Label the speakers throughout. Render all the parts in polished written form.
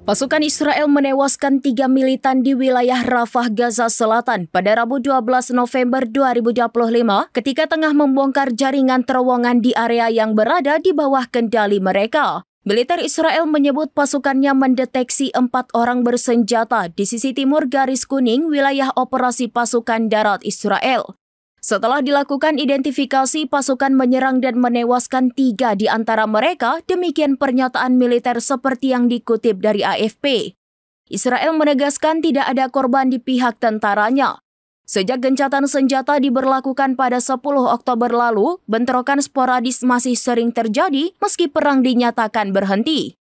Speaker 1: Pasukan Israel menewaskan 3 militan di wilayah Rafah, Gaza Selatan pada Rabu 12 November 2025 ketika tengah membongkar jaringan terowongan di area yang berada di bawah kendali mereka. Militer Israel menyebut pasukannya mendeteksi 4 orang bersenjata di sisi timur garis kuning wilayah operasi pasukan darat Israel. Setelah dilakukan identifikasi, pasukan menyerang dan menewaskan 3 di antara mereka, demikian pernyataan militer seperti yang dikutip dari AFP. Israel menegaskan tidak ada korban di pihak tentaranya. Sejak gencatan senjata diberlakukan pada 10 Oktober lalu, bentrokan sporadis masih sering terjadi meski perang dinyatakan berhenti.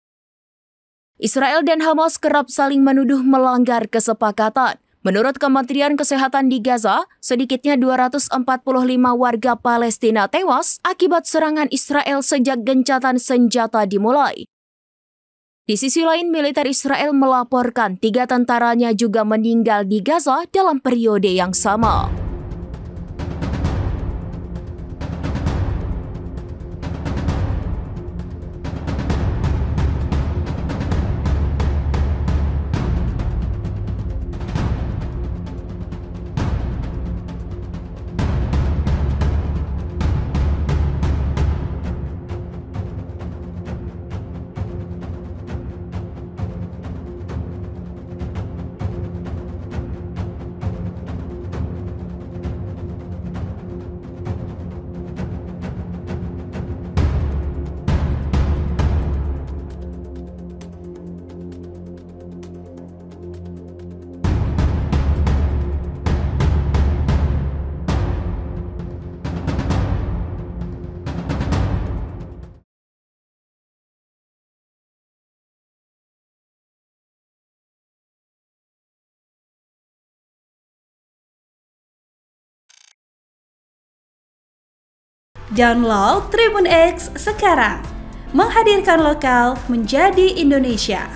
Speaker 1: Israel dan Hamas kerap saling menuduh melanggar kesepakatan. Menurut Kementerian Kesehatan di Gaza, sedikitnya 245 warga Palestina tewas akibat serangan Israel sejak gencatan senjata dimulai. Di sisi lain, militer Israel melaporkan 3 tentaranya juga meninggal di Gaza dalam periode yang sama.
Speaker 2: Download Tribun X sekarang, menghadirkan lokal menjadi Indonesia.